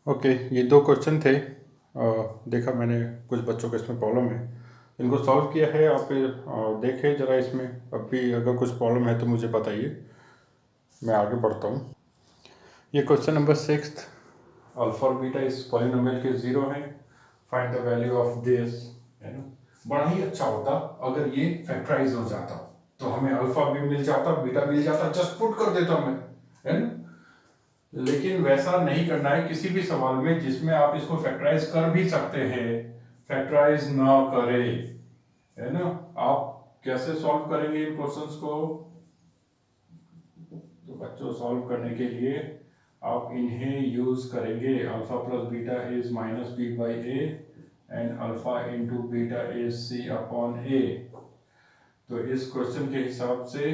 Okay, ये दो question थे। देखा मैंने कुछ बच्चों को इसमें प्रॉब्लम है, इनको सॉल्व किया है। आप देखें ज़रा, इसमें अब भी अगर कुछ प्रॉब्लम है तो मुझे बताइए, मैं आगे बढ़ता हूँ। ये क्वेश्चन नंबर 6, अल्फा और बीटा इस पॉलिनोमियल के ज़ीरो हैं, find the value of this, है ना। बड़ा ही अच्छा होता अगर ये फैक्टराइज हो जाता, तो हमें अल्फा भी मिल जाता, बीटा मिल जाता, जस्ट पुट कर देता मैं, है ना। लेकिन वैसा नहीं करना है किसी भी सवाल में जिसमें आप इसको फैक्टराइज कर भी सकते हैं, फैक्टराइज ना करें, है ना। आप कैसे सॉल्व करेंगे इन क्वेश्चंस को? तो बच्चों, सॉल्व करने के लिए आप इन्हें यूज करेंगे। Alpha plus beta is minus B by A and alpha into beta is C upon A. तो इस क्वेश्चन के हिसाब से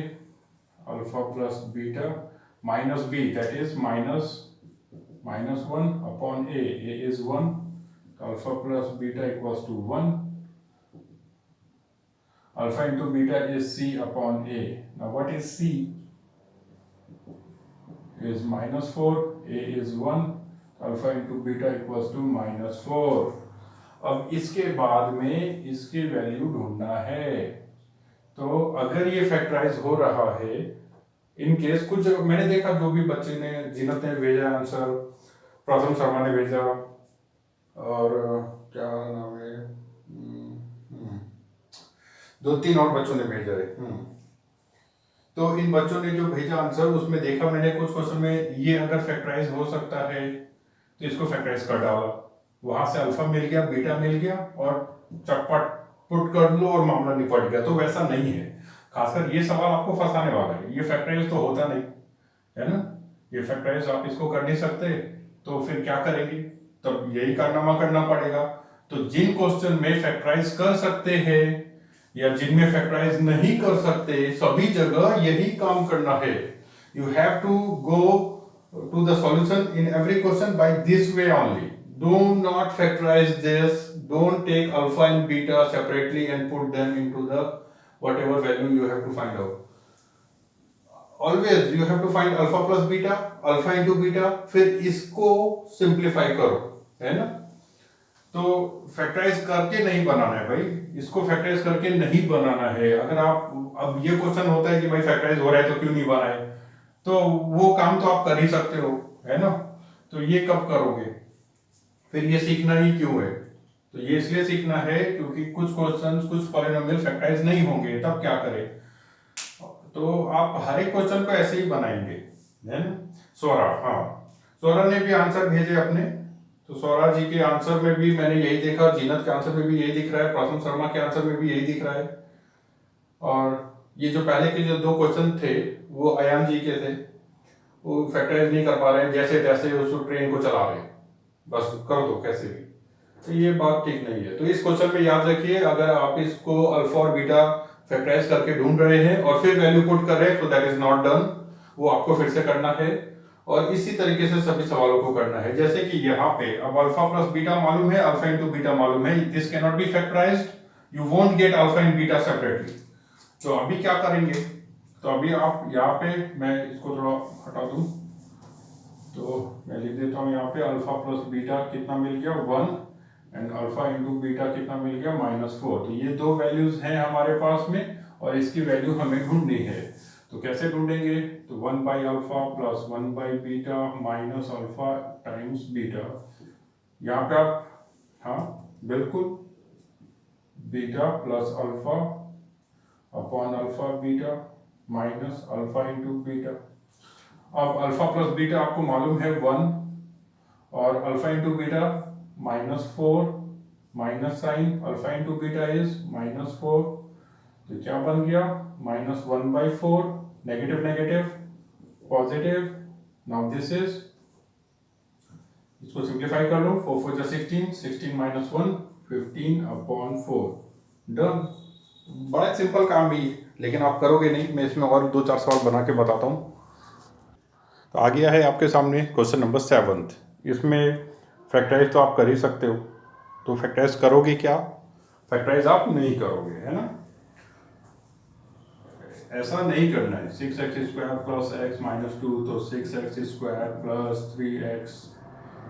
alpha plus beta minus B, that is minus one upon A is one, alpha plus beta equals to one, alpha into beta is C upon A. Now what is C? is minus 4, a is 1, alpha into beta equals to minus 4। अब इसके बाद में इसकी value ढूंढना है। तो अगर ये फैक्टराइज हो रहा है, इन केस कुछ मैंने देखा, जो भी बच्चे ने, जीनत ने भेजा आंसर, प्रथम शर्मा ने भेजा, और क्या नाम है, दो तीन और बच्चों ने भेजा है। तो इन बच्चों ने जो भेजा आंसर, उसमें देखा मैंने कुछ क्वेश्चन में ये अगर फैक्टराइज हो सकता है तो इसको फैक्टराइज कर डाला, वहां से अल्फा मिल गया, बीटा मिल गया, और चटपट पुट कर लो और मामला निपट गया। तो वैसा नहीं है, खासकर ये सवाल आपको फंसाने वाला है। ये फैक्टराइज तो होता नहीं है ना, ये फैक्टराइज आप इसको कर नहीं सकते, तो फिर क्या करेंगे? तब यही कारनामा करना पड़ेगा। तो जिन क्वेश्चन में फैक्टराइज कर सकते हैं या जिनमें फैक्टराइज नहीं कर सकते, सभी जगह यही काम करना है। You have to go to the solution in every question by this way only. Do not factorise this, don't take alpha and beta separately and put them into the whatever value you have to find out. Always you have to find alpha plus beta, alpha into beta, फिर इसको simplify करो, है ना। तो factorise करके नहीं बनाना है भाई, इसको फैक्टराइज करके नहीं बनाना है। अगर आप, अब ये क्वेश्चन होता है कि भाई फैक्टराइज हो रहा है तो क्यों नहीं बनाए, तो वो काम तो आप कर ही सकते हो, है ना। तो ये कब करोगे? फिर ये सीखना ही क्यों है? तो ये इसलिए सीखना है क्योंकि कुछ क्वेश्चंस, कुछ पॉलिनोमियल फैक्टराइज नहीं होंगे, तब क्या करें। तो आप हर एक क्वेश्चन को ऐसे ही बनाएंगे, है ना। स्वरा, हाँ, स्वरा ने भी आंसर भेजे अपने। तो स्वरा जी के आंसर में भी मैंने यही देखा, जीनत के आंसर में भी यही दिख रहा है, प्रथम शर्मा के आंसर में भी यही दिख रहा है। और ये जो पहले के जो दो क्वेश्चन थे वो अयान जी के थे, वो फैक्टराइज नहीं कर पा रहे हैं, जैसे तैसे उस ट्रेन को चला रहे हैं, बस कर दो कैसे भी। तो ये बात ठीक नहीं है। तो इस क्वेश्चन में याद रखिए, अगर आप इसको अल्फा और बीटा फैक्टराइज करके ढूंढ रहे हैं और फिर वैल्यू पुट कर रहे हैं, तो दैट इज नॉट डन, वो आपको फिर से करना है। और इसी तरीके से सभी सवालों को करना है। जैसे कि यहाँ पे अब अल्फा प्लस बीटा मालूम है, अल्फा इंटू बीटा मालूम है, this can not be factorised, you won't get alpha and beta separately. तो अभी क्या करेंगे? तो अभी आप यहाँ पे, मैं इसको थोड़ा हटा दूं, तो मैं लिख देता हूँ यहाँ पे अल्फा प्लस बीटा कितना मिल गया, 1, एंड अल्फा इंटू बीटा कितना मिल गया, -4। तो ये दो वैल्यूज हैं हमारे पास में, और इसकी वैल्यू हमें ढूंढनी है। तो कैसे ढूंढेंगे? तो 1 by alpha plus 1 by beta minus alpha times beta. यहाँ पे आप, हाँ बिल्कुल, beta plus alpha upon alpha beta minus alpha into beta. अब अल्फा प्लस बीटा आपको मालूम है 1, और alpha into beta -4, minus sine alpha into beta is -4। तो क्या बन गया, -1/4, negative negative positive. Now this is, इसको सिंप्लीफाई कर लो, 4 4 16, 16 - 1 15/4। डन। बड़ा सिंपल काम भी, लेकिन आप करोगे नहीं। मैं इसमें और 2 4 सवाल बना के बताता हूँ। तो आ गया है आपके सामने क्वेश्चन नंबर 7। इसमें फैक्टराइज तो आप कर ही सकते हो, तो फैक्टराइज करोगे क्या? फैक्टराइज आप नहीं करोगे, है ना। ऐसा नहीं करना है। 6x² + x - 2, तो 6x² + 3x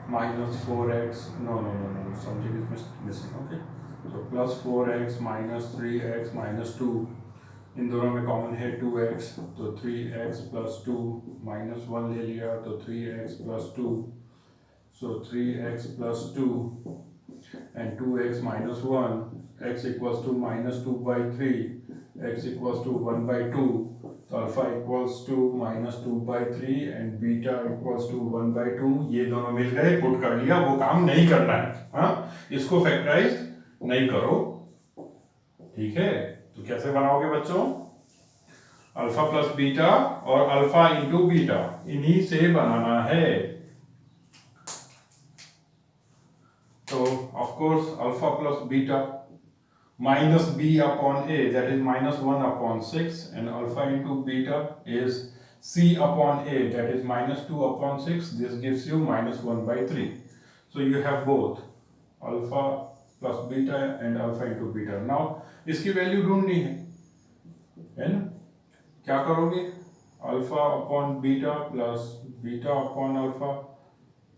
minus 4x, no, something is missing, okay. So plus 4x minus 3x minus 2, इन दोनों में कॉमन है 2x, तो 3x plus 2 minus 1 ले लिया तो 3x plus 2, so 3x plus 2 and 2x minus 1, x equals to minus 2 by 3, x equals to 1 by 2, तो alpha equals to minus 2 by 3 and beta equals to 1 by 2, ये दोनों मिल गए, put कर लिया, वो काम नहीं करना है, हाँ, इसको फैक्टराइज नहीं करो, ठीक है। तो कैसे बनाओगे बच्चों, अल्फा प्लस बीटा और अल्फा इंटू बीटा इन्हीं से बनाना है। तो of course alpha plus beta minus b upon a, that is minus 1 upon 6, and alpha into beta is c upon a, that is minus 2 upon 6. This gives you minus 1 by 3. So you have both alpha plus beta and alpha into beta. Now इसकी value ढूंढनी है ना, क्या करोगे, alpha upon beta plus beta upon alpha,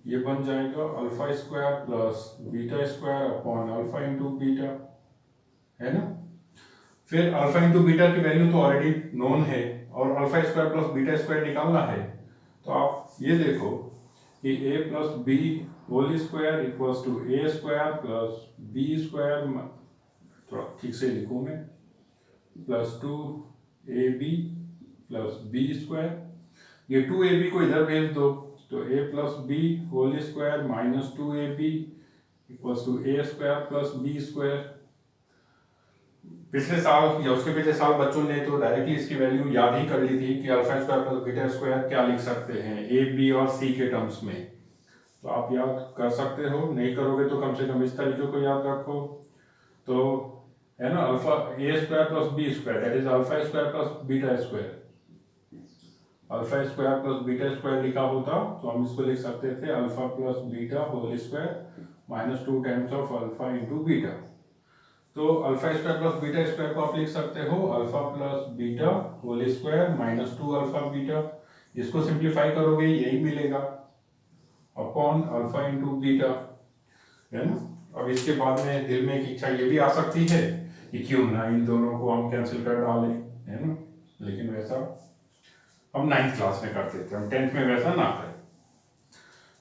ये बन जाएगा alpha square plus beta square upon alpha into beta, है ना। फिर अल्फा इंटू बीटा की वैल्यू तो ऑलरेडी नोन है और alpha square plus beta square निकालना है, तो आप ये देखो कि a plus b whole square equals to a square plus B square, थोड़ा ठीक से लिखूं मैं, plus 2ab plus B square, ये 2ab को इधर भेज दो तो a plus b whole square minus 2ab equals to a square plus B square. पिछले साल या उसके पिछले साल बच्चों ने तो डायरेक्टली इसकी वैल्यू याद ही कर ली थी कि alpha square plus beta square क्या लिख सकते हैं ए बी और सी के टर्म्स में, तो आप याद कर सकते हो, नहीं करोगे तो कम से कम इस तरीके को याद रखो, तो है ना, alpha A square plus B square that is alpha square plus beta square, alpha square plus beta square लिखा होता तो हम इसको लिख सकते थे alpha plus beta whole square minus 2 times of alpha into beta. तो alpha square plus beta square को आप लिख सकते हो alpha plus beta whole square minus 2 alpha beta, इसको सिंप्लीफाई करोगे यही मिलेगा अपॉन अल्फा इंटू बीटा, है ना। अब इसके बाद में दिल में एक इच्छा ये भी आ सकती है कि क्यों ना इन दोनों को हम कैंसिल कर डालें, है ना, लेकिन वैसा हम 9th क्लास में करते थे, हम 10th में वैसा ना करें।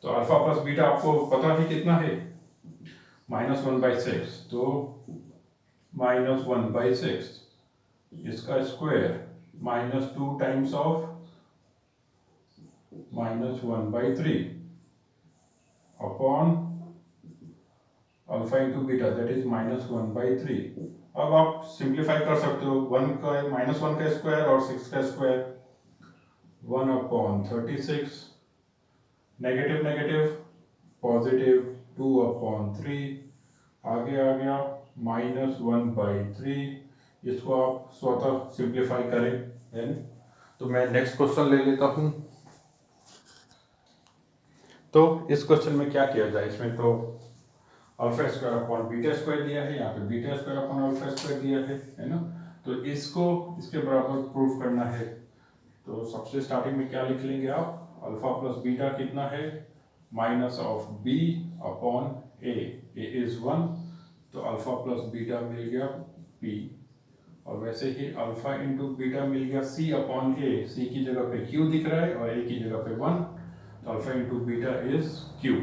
तो अल्फा प्लस बीटा आपको पता है कितना है, माइनस 1 बाई 6, तो माइनस 1 बाई 6 इसका square minus 2 times of minus 1 by 3 upon alpha into beta that is minus 1 by 3। अब आप सिंप्लीफाई कर सकते हो, 1 का माइनस 1 का स्क्वायर और 6 का square, 1 upon 36, negative negative positive 2 upon 3, आगे आ गया माइनस 1 बाई 3, इसको आप स्वतः सिंप्लीफाई करें, है ना। तो मैं नेक्स्ट क्वेश्चन ले लेता हूं। तो इस क्वेश्चन में क्या किया जाए, इसमें तो alpha square upon beta square दिया है, यहाँ पे beta square upon alpha square दिया है ना। तो इसको इसके बराबर प्रूफ करना है, तो सबसे स्टार्टिंग में क्या लिख लेंगे आप, अल्फा प्लस बीटा कितना है, minus of b upon A is 1, तो अल्फा प्लस बीटा मिल गया p, और वैसे ही अल्फा इंटू बीटा मिल गया c अपॉन a, c की जगह पे q दिख रहा है और a की जगह पे 1, तो alpha into beta is q,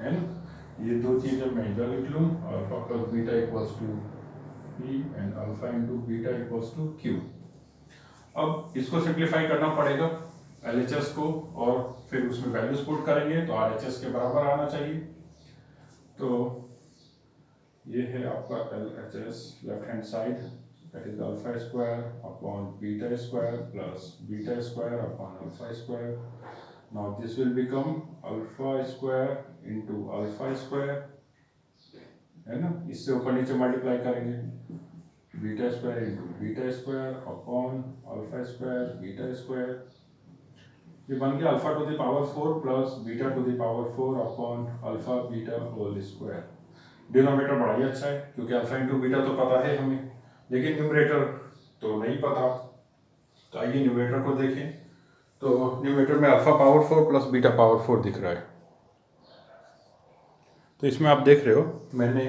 है ना। ये दो चीजें मैं इधर लिख लूँ, alpha plus beta equals to p and alpha into beta equals to q। अब इसको सिंप्लीफाई करना पड़ेगा LHS को, और फिर उसमें वैल्यूज पुट करेंगे तो RHS के बराबर आना चाहिए। तो ये है आपका LHS left hand side, that is alpha square upon beta square plus beta square upon alpha square. Now this will become alpha square into alpha square, है ना, इससे ऊपर नीचे मल्टीप्लाई करेंगे, beta square into beta square upon alpha square beta square, ये बन गया alpha to the power 4 plus beta to the power 4 upon alpha beta whole square. Denominator बड़ा ही अच्छा है क्योंकि अल्फा इंटू बीटा तो पता है हमें, लेकिन न्यूमरेटर तो नहीं पता। तो आइए न्यूमरेटर को देखें, तो न्यूमरेटर में alpha power 4 plus beta power 4 दिख रहा है, तो इसमें आप देख रहे हो मैंने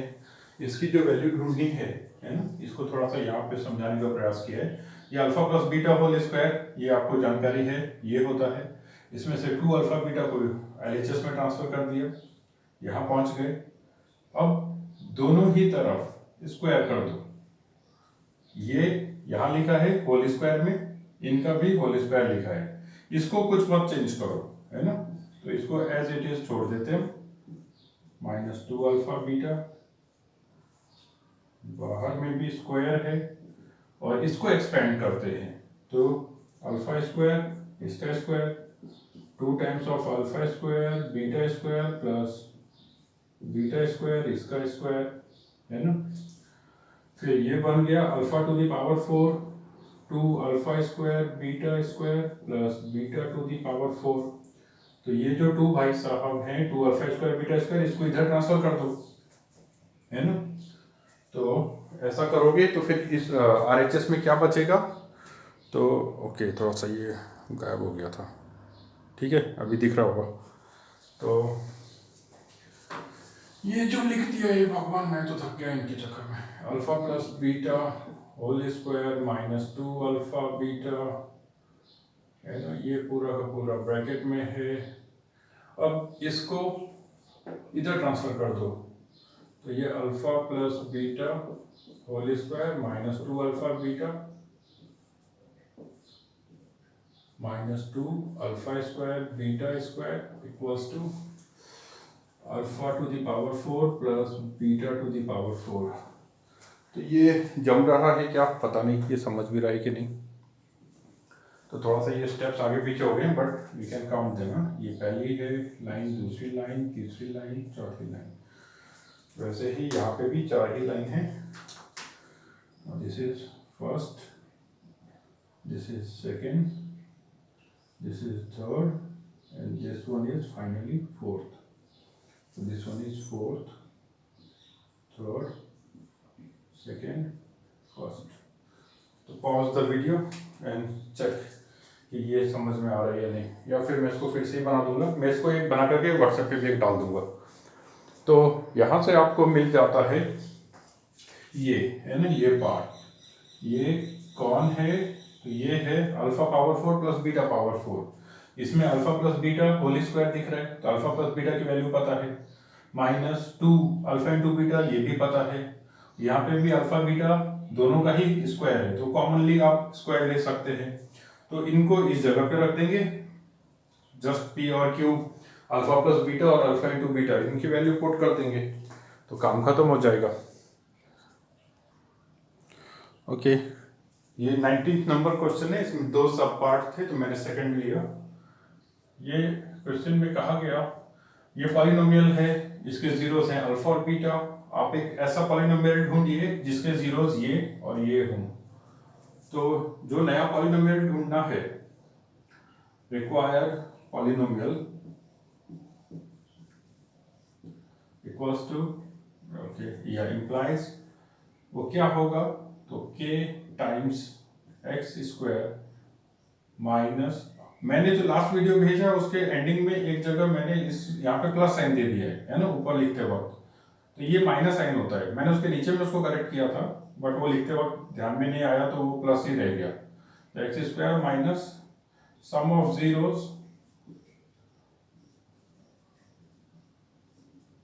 इसकी जो वैल्यू ढूंढनी है ना, इसको थोड़ा सा यहाँ पे समझाने का प्रयास किया है। ये alpha plus beta whole square, ये आपको जानकारी है, ये होता है। इसमें से 2 अल्फा बीटा को LHS में ट्रांसफर कर दिया, यहाँ पहुंच गए। अब दोनों ही तरफ स्क्वायर कर दो, ये यहाँ लिखा है होल स्क्वायर में, इनका भी होल स्क्वायर लिखा है, इसको कुछ मत चेंज करो, है ना। तो इसको एज इट इज छोड़ देते हैं, -2 अल्फा बीटा, बाहर में भी स्क्वायर है, और इसको एक्सपेंड करते हैं, तो अल्फा स्क्वायर इसका square 2 times of alpha square beta square plus beta square इसका स्क्वायर, है ना। फिर ये बन गया alpha to the power 4 2 alpha square beta square plus beta to the power 4। तो ये जो 2 भाई साहब हैं 2 अल्फा स्क्वायर बीटा स्क्वायर, इसको इधर ट्रांसफर कर दो, है ना। तो ऐसा करोगे तो फिर इस RHS में क्या बचेगा, तो ओके थोड़ा सा ये गायब हो गया था, ठीक है अभी दिख रहा होगा। तो ये जो लिख दिया ये भगवान, मैं तो थक गया इनके चक्कर में। Alpha plus beta whole square -2 alpha beta, है ना, ये पूरा का पूरा ब्रैकेट में है। अब इसको इधर ट्रांसफर कर दो, तो ये alpha plus beta whole square -2 alpha beta -2 alpha square beta square equals to alpha to the power 4 plus beta to the power 4। तो ये जम रहा है क्या पता नहीं, ये समझ भी रहा है कि नहीं। तो थोड़ा सा ये स्टेप्स आगे पीछे हो गए, बट वी कैन काउंट देना। ये पहली है लाइन, दूसरी लाइन, तीसरी लाइन, चौथी लाइन, वैसे ही यहाँ पे भी 4 ही लाइन है। This is first, this is second, this is third, and this one is finally fourth. So this one is fourth, third, second, first. तो pause the video and check कि ये समझ में आ रहा है या नहीं, या फिर मैं इसको फिर से ही बना दूंगा। मैं इसको एक बना करके WhatsApp पे भी एक डाल दूंगा। तो यहाँ से आपको मिल जाता है ये, है ना, ये पार्ट, ये कौन है, तो ये है alpha power 4 plus beta power 4। इसमें alpha plus beta whole square दिख रहा है, तो अल्फा प्लस बीटा की वैल्यू पता है, -2 अल्फा इंटू बीटा ये भी पता है। यहाँ पे भी अल्फा बीटा दोनों का ही स्क्वायर है, तो कॉमनली आप स्क्वायर ले सकते हैं। तो इनको इस जगह पे रख देंगे, जस्ट P और Q अल्फा प्लस बीटा और अल्फा इंटू बीटा, इनकी वैल्यू पुट कर देंगे, तो काम खत्म हो जाएगा। ओके, ये 19th नंबर क्वेश्चन है, इसमें 2 सब पार्ट थे, तो मैंने सेकंड लिया। ये क्वेश्चन में कहा गया ये पॉलिनोमियल है, इसके जीरोस हैं अल्फा और बीटा। आप एक ऐसा पॉलिनोमियल ढूंढिए जिसके जीरोस ये और ये हों। तो जो नया पॉलिनोमियल ढूंढना है, required polynomial equals to, okay, या इंप्लाइज, वो क्या होगा, तो k times x square minus, मैंने जो लास्ट वीडियो भेजा उसके एंडिंग में एक जगह मैंने इस यहाँ पे प्लस साइन दे दिया है ना, ऊपर लिखते वक्त, तो ये माइनस साइन होता है। मैंने उसके नीचे में उसको करेक्ट किया था, बट वो लिखते वक्त ध्यान में नहीं आया, तो वो प्लस ही रह गया। तो x square minus sum of zeros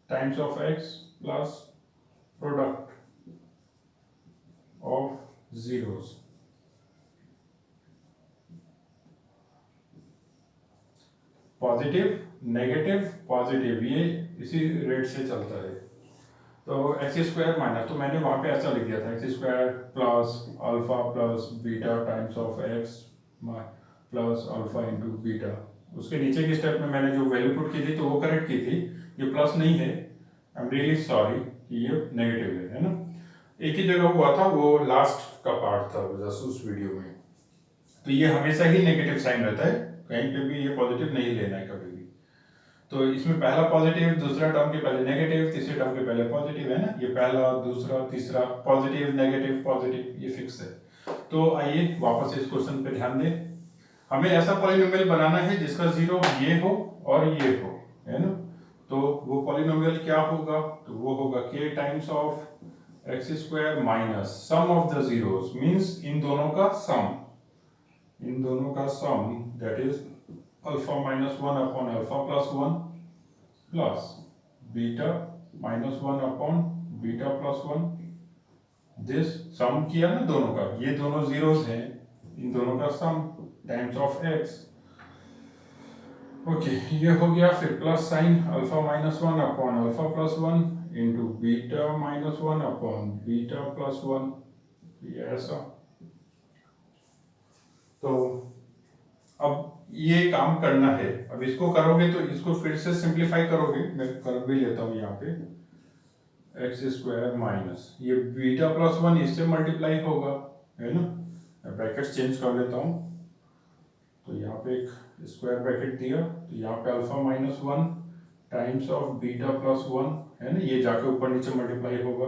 times of x plus product of zeros. Positive negative positive, ये इसी रेट से चलता है। तो एक्स स्क्वायर माइनस, तो मैंने वहाँ पे ऐसा लिख दिया था, x square plus alpha plus beta times of x plus alpha into beta. उसके नीचे के स्टेप में मैंने जो वैल्यू पुट की थी तो वो करेक्ट की थी, ये प्लस नहीं है, आई एम रियली सॉरी कि ये नेगेटिव है ना। एक ही जगह हुआ था, वो लास्ट का पार्ट था जस्ट उस वीडियो में। तो ये हमेशा ही नेगेटिव साइन रहता है, कहीं पे भी ये पॉजिटिव नहीं लेना है कभी भी। तो इसमें पहला पॉजिटिव, दूसरा टर्म के पहले नेगेटिव, तीसरे टर्म के पहले पॉजिटिव, है ना। ये पहला दूसरा तीसरा पॉजिटिव नेगेटिव पॉजिटिव, ये फिक्स है। तो आइए वापस इस क्वेश्चन पे ध्यान दें। हमें ऐसा पॉलिनोमियल बनाना है जिसका जीरो ये हो और ये हो, है ना। तो वो पॉलिनोमियल क्या होगा, तो वो होगा k times of X square minus sum of the zeros, means इन दोनों का sum, that is alpha minus one upon alpha plus one plus beta minus one upon beta plus one. This sum किया ना दोनों का, ये दोनों zeros हैं, इन दोनों का sum times of x. Okay, ये हो गया। फिर plus sign alpha minus one upon alpha plus one into beta minus one upon beta plus one, ये ऐसा। तो अब ये काम करना है, अब इसको करोगे तो इसको फिर से सिंप्लीफाई करोगे, मैं कर भी लेता हूँ यहाँ पे, एक्स स्क्वायर माइनस ये बीटा प्लस वन इससे मल्टीप्लाई होगा, है ना। ब्रैकेट चेंज कर लेता हूँ, तो यहाँ पे एक स्क्वायर ब्रैकेट दिया, तो यहाँ पे alpha minus one times of beta plus one, है ना, ये जाके ऊपर नीचे मल्टीप्लाई होगा,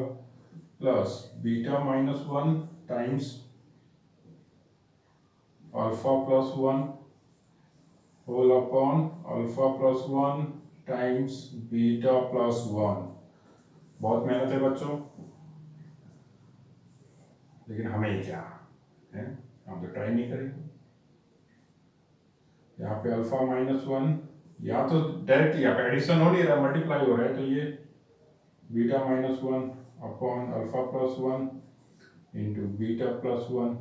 plus beta minus one times alpha plus one whole upon alpha plus one times beta plus one. बहुत मेहनत है बच्चों, लेकिन हमें क्या है, हम तो ट्राई नहीं करेंगे। यहाँ पे अल्फा माइनस वन, यहाँ तो डायरेक्ट यहाँ पे एडिशन हो नहीं रहा, मल्टीप्लाई हो रहा है, तो ये beta minus one upon alpha plus one into beta plus one.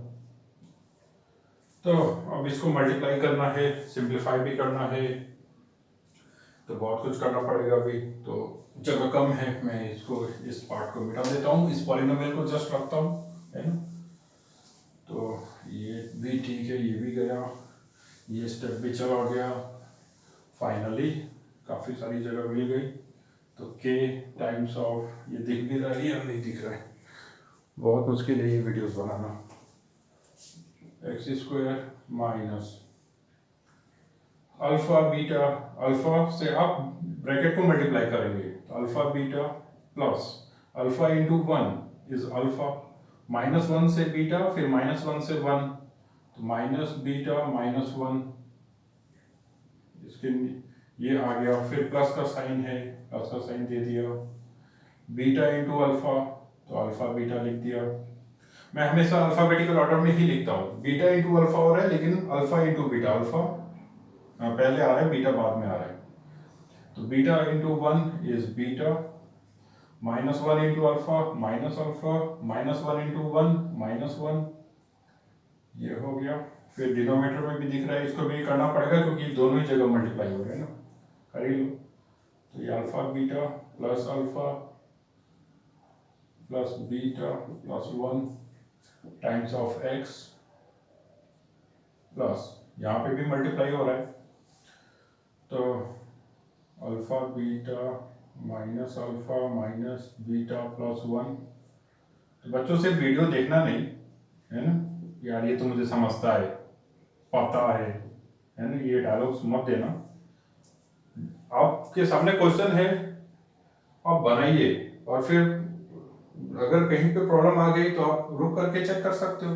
तो अब इसको मल्टीप्लाई करना है, सिंप्लीफाई भी करना है, तो बहुत कुछ करना पड़ेगा अभी, तो जगह कम है, मैं इसको इस पार्ट को मिटा देता हूँ, इस पॉलिनोमियल को जस्ट रखता हूँ, है ना। तो ये भी ठीक है, ये भी गया, ये स्टेप भी चला गया, फाइनली काफ़ी सारी जगह मिल गई। तो k टाइम्स ऑफ, ये दिख भी रहा है या नहीं दिख रहा है, बहुत मुश्किल है ये वीडियोस बनाना, X square minus alpha beta, alpha से आप ब्रैकेट को मल्टीप्लाई करेंगे, तो alpha beta plus alpha into one is alpha, minus one से बीटा, फिर माइनस वन से वन, तो माइनस बीटा माइनस वन, इसके ये आ गया, फिर प्लस का साइन है, प्लस का साइन दे दिया, बीटा इंटू अल्फा, तो अल्फा बीटा लिख दिया। मैं हमेशा अल्फाबेटिकल ऑर्डर में ही लिखता हूँ, बीटा इंटू अल्फा हो रहा है, लेकिन अल्फा इंटू बीटा, अल्फा पहले आ रहा है, बीटा बाद में आ रहा है, तो beta into one is beta, minus one into alpha minus alpha, minus one into one minus one, ये हो गया। फिर डिनोमिनेटर में भी दिख रहा है, इसको भी करना पड़ेगा क्योंकि दोनों ही जगह मल्टीप्लाई हो रहे हैं ना, कर ही लो। तो ये alpha beta plus alpha plus beta plus one times of x, plus यहाँ पे भी मल्टीप्लाई हो रहा है, तो alpha beta minus alpha minus beta plus one. तो बच्चों से वीडियो देखना नहीं, है ना, यार ये तो मुझे समझता है, पता है ना, ये डायलॉग्स मत देना। आपके सामने क्वेश्चन है, आप बनाइए, और फिर अगर कहीं पे प्रॉब्लम आ गई तो आप रुक करके चेक कर सकते हो,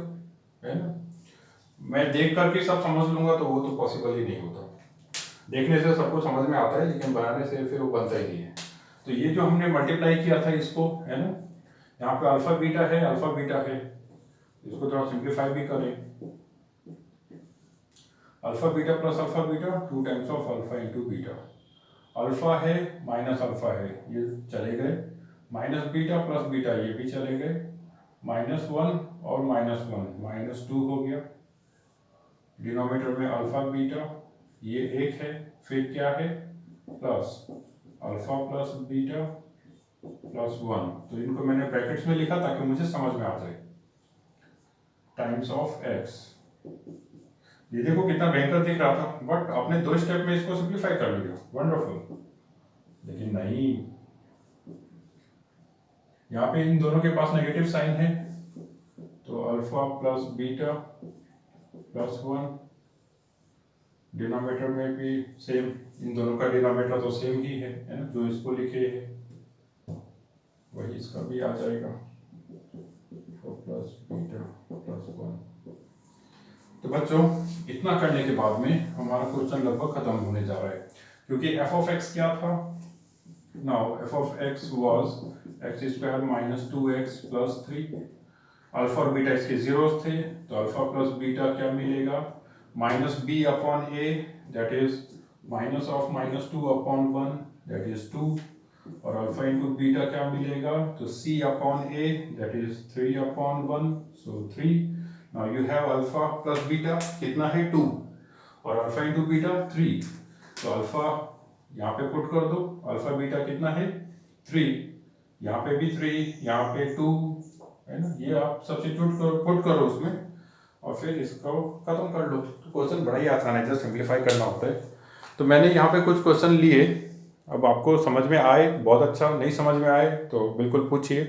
है ना। मैं देख करके सब समझ लूंगा तो वो तो पॉसिबल ही नहीं होता, देखने से सब कुछ समझ में आता है, लेकिन बनाने से फिर वो बनता ही नहीं है। तो ये जो हमने मल्टीप्लाई किया था इसको, है ना, यहाँ पे अल्फा बीटा है, अल्फा बीटा है, इसको थोड़ा सिंप्लीफाई भी करें, alpha beta plus alpha beta, two times of alpha into beta, alpha है माइनस अल्फा है, ये चले गए, माइनस बीटा प्लस बीटा, ये भी चले गए, माइनस वन और माइनस वन माइनस टू हो गया, डिनोमिनेटर में अल्फा बीटा ये एक है, फिर क्या है plus alpha plus beta plus one, तो इनको मैंने ब्रैकेट्स में लिखा ताकि मुझे समझ में आ जाए, टाइम्स ऑफ एक्स। ये देखो कितना भयंकर दिख रहा था, बट आपने दो स्टेप में इसको सिंप्लीफाई कर लिया, वंडरफुल। लेकिन नहीं, यहाँ पे इन दोनों के पास नेगेटिव साइन है, तो alpha plus beta plus one, denominator में भी सेम, इन दोनों का डिनोमिनेटर तो सेम ही है ना, जो इसको लिखे है वही इसका भी आ जाएगा, प्लस बीटा प्लस वन। तो बच्चों इतना करने के बाद में हमारा क्वेश्चन लगभग खत्म होने जा रहा है, क्योंकि एफ ऑफ एक्स क्या था, Now f of x was x square minus 2x plus 3. Alpha और बीटा इसके जीरोस थे, तो अल्फा प्लस बीटा क्या मिलेगा, minus B upon A that is minus of minus 2 upon 1 that is 2, और alpha into beta क्या मिलेगा, तो C upon A that is 3 upon 1 so 3. Now you have alpha plus beta कितना है 2 और alpha into beta 3, तो alpha यहाँ पे पुट कर दो, अल्फा बीटा कितना है 3, यहाँ पे भी 3, यहाँ पे 2 है ना, ये आप सब्स्टिट्यूट करो, पुट करो उसमें और फिर इसको खत्म कर लो. तो क्वेश्चन बड़ा ही आसान है, जस्ट सिंप्लीफाई करना होता है. तो मैंने यहाँ पे कुछ क्वेश्चन लिए, अब आपको समझ में आए बहुत अच्छा, नहीं समझ में आए तो बिल्कुल पूछिए.